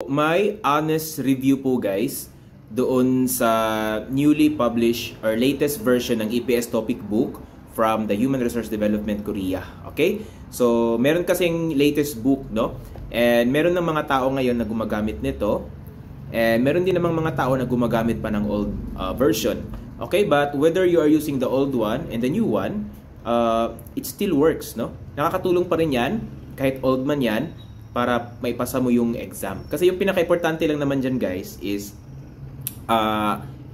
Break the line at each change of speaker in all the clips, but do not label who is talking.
My honest review po guys doon sa newly published or latest version ng EPS topic book from the Human Resource Development Korea. Okay? So, meron kasing latest book, no? And meron ng mga tao ngayon na gumagamit nito. And meron din namang mga tao na gumagamit pa ng old version. Okay? But whether you are using the old one and the new one, it still works, no? Nakakatulong pa rin yan, kahit old man yan, para maipasa mo yung exam. Kasi yung pinaka-importante lang naman dyan guys is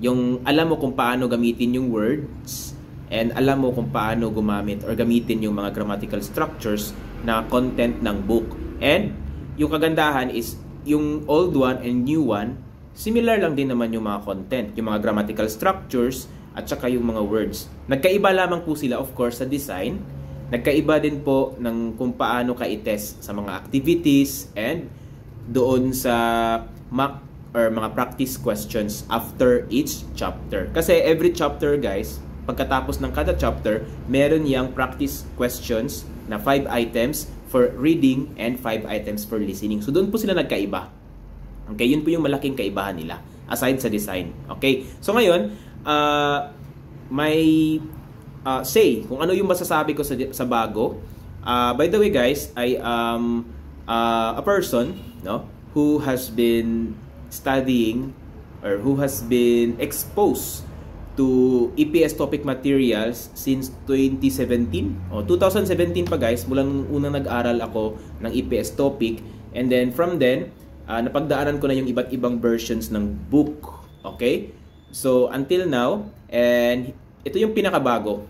yung alam mo kung paano gamitin yung words and alam mo kung paano gumamit or gamitin yung mga grammatical structures na content ng book. And yung kagandahan is yung old one and new one, similar lang din naman yung mga content, yung mga grammatical structures at saka yung mga words. Nagkaiba lamang po sila of course sa design. Nagkaiba din po ng kung paano ka i-test sa mga activities and doon sa mock or mga practice questions after each chapter. Kasi every chapter guys, pagkatapos ng kada chapter, meron yang practice questions na 5 items for reading and 5 items for listening. So doon po sila nagkaiba. Okay, yun po yung malaking kaibahan nila aside sa design. Okay, so ngayon, may say kung ano yung masasabi ko sa bago. By the way guys, I am a person, no, who has been studying or who has been exposed to EPS topic materials since 2017 o 2017 pa guys, mulang unang nag-aral ako ng EPS topic, and then from then napagdaanan ko na yung iba't ibang versions ng book. Okay, so until now, and ito yung pinakabago.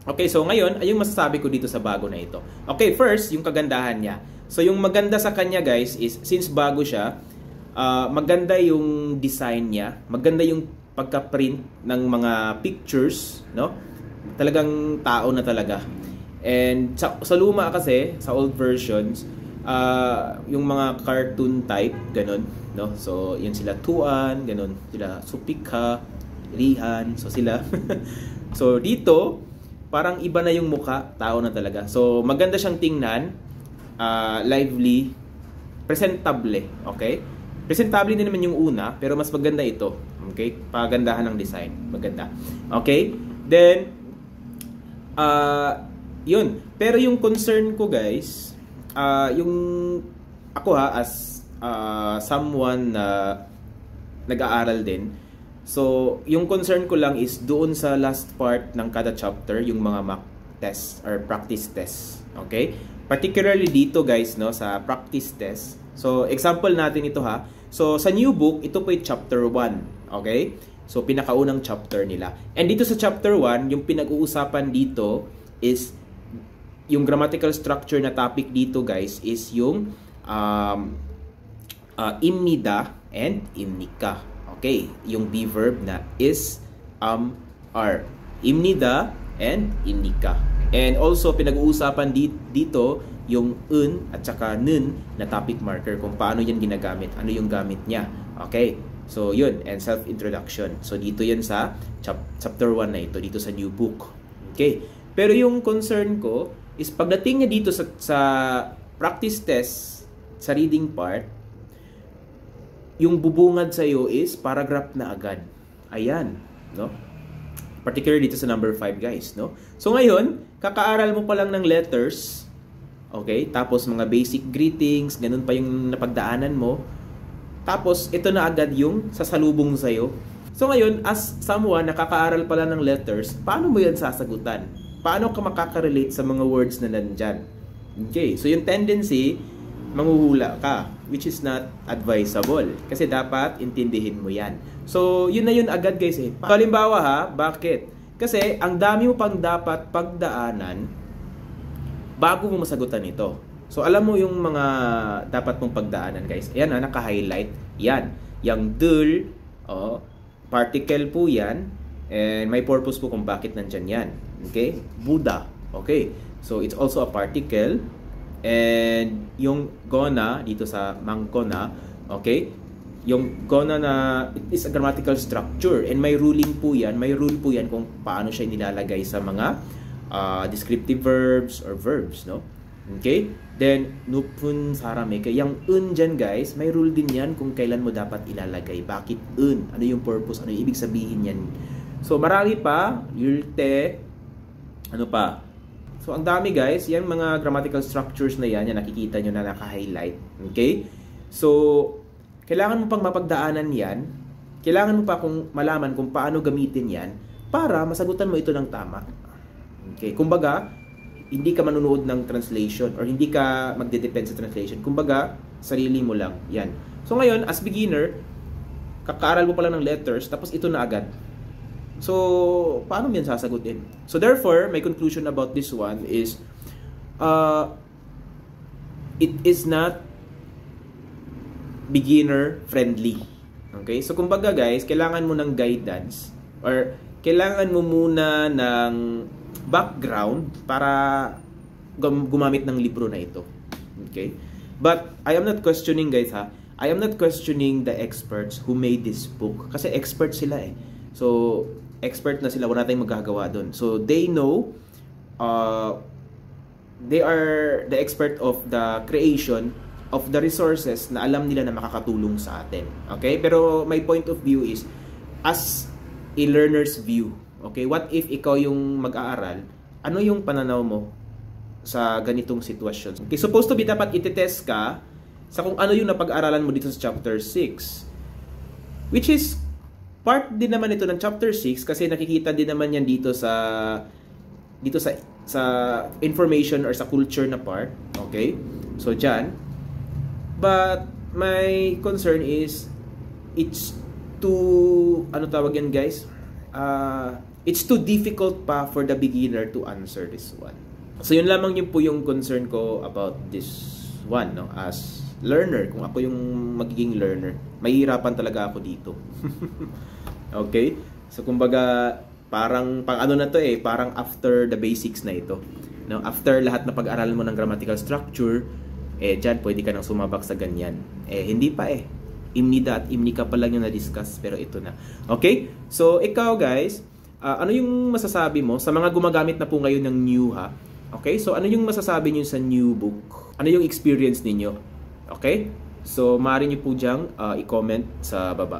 Okay, so ngayon, ay yung masasabi ko dito sa bago na ito. Okay, first, yung kagandahan niya. So, yung maganda sa kanya, guys, is since bago siya, maganda yung design niya, maganda yung pagka-print ng mga pictures, no? Talagang tao na talaga. And sa luma kasi, sa old versions, yung mga cartoon type, ganun, no? So, yun sila Tuan, ganun, sila Supika, Rihan, so sila. So, dito, parang iba na yung mukha, tao na talaga. So, maganda siyang tingnan, lively, presentable, okay? Presentable din naman yung una, pero mas maganda ito, okay? Pagandahan ng design, maganda. Okay? Then, yun. Pero yung concern ko, guys, yung ako as someone na nag-aaral din, so, yung concern ko lang is doon sa last part ng kada chapter, yung mga mock test or practice test. Okay? Particularly dito guys, no, sa practice test. So, example natin ito ha. So, sa new book, ito po yung chapter 1. Okay? So, pinakaunang chapter nila. And dito sa chapter 1, yung pinag-uusapan dito is yung grammatical structure na topic dito guys is yung imnida and imnika. Okay, yung be verb na is, are. Imnida and imnika. And also, pinag-uusapan dito yung un at saka nun na topic marker kung paano yan ginagamit, ano yung gamit niya. Okay, so yun, and self-introduction. So dito yan sa chapter 1 na ito, dito sa new book. Okay, pero yung concern ko is pagdating niya dito sa practice test, sa reading part, yung bubungad sa iyo is paragraph na agad. Ayan, no? Particularly dito sa number 5, guys, no? So ngayon, kakaaral mo pa lang ng letters, okay? Tapos mga basic greetings, ganun pa yung napagdaanan mo. Tapos ito na agad yung sasalubong sa iyo. So ngayon, as someone nakakaaral pa lang ng letters, paano mo yan sasagutan? Paano ka makaka-relate sa mga words na nandyan? Okay, so yung tendency, manghuhula ka, which is not advisable. Kasi dapat intindihin mo yan. So, yun na yun agad guys eh. Halimbawa ha, bakit? Kasi ang dami mo pang dapat pagdaanan bago mo masagutan ito. So, alam mo yung mga dapat mong pagdaanan guys. Ayan ha, naka-highlight. Yan. Yang dul, particle po yan. And may purpose po kung bakit nandyan yan. Okay? Buddha. Okay. So, it's also a particle. And yung gonna dito sa mangkona, okay? Yung gonna na is a grammatical structure and may ruling po yan, may rule po yan kung paano siya nilalagay sa mga descriptive verbs or verbs, no? Okay? Then, nupun sarame. Kaya yung un dyan guys, may rule din yan kung kailan mo dapat ilalagay. Bakit un? Ano yung purpose? Ano yung ibig sabihin yan? So, marami pa. Yulte. Ano pa? So, ang dami guys. Yan mga grammatical structures na yan. Yan nakikita nyo na naka-highlight. Okay? So, kailangan mo pang mapagdaanan yan. Kailangan mo pa kung malaman kung paano gamitin yan para masagutan mo ito ng tama. Okay? Kumbaga, hindi ka manunood ng translation or hindi ka magde-depend sa translation. Kumbaga, sarili mo lang. Yan. So ngayon, as beginner, kakaaral mo pa lang ng letters, tapos ito na agad. So, paano mo yan sasagutin? So therefore, my conclusion about this one is, it is not beginner friendly. Okay? So kumbaga guys, kailangan mo ng guidance or kailangan mo muna ng background para gumamit ng libro na ito. Okay? But I am not questioning guys ha. I am not questioning the experts who made this book. Kasi expert sila eh. So, expert na sila. Wala tayong magagawa doon. So, they know, they are the expert of the creation of the resources na alam nila na makakatulong sa atin. Okay? Pero my point of view is, as a learner's view, okay, what if ikaw yung mag-aaral, ano yung pananaw mo sa ganitong sitwasyon? Okay, supposed to be dapat iti-test ka sa kung ano yung napag-aralan mo dito sa chapter 6. Which is, part din naman ito ng chapter 6 kasi nakikita din naman yan dito sa information or sa culture na part. Okay? So, dyan. But, my concern is, it's too, ano tawag yan guys? It's too difficult pa for the beginner to answer this one. So yun lamang yun po yung concern ko about this one, no? As learner, kung ako yung magiging learner, mahihirapan talaga ako dito. Okay? So kumbaga, parang pang ano na to eh, parang after the basics na ito. No? After lahat na pag-aralan mo ng grammatical structure, eh dyan pwede ka nang sumabak sa ganyan. Eh hindi pa eh. Imnida at imnika pa lang yung na-discuss, pero ito na. Okay? So ikaw guys, ano yung masasabi mo sa mga gumagamit na po ngayon ng new ha? Okay? So, ano yung masasabi niyo sa new book? Ano yung experience ninyo? Okay? So, maaari niyo po diyang i-comment sa baba.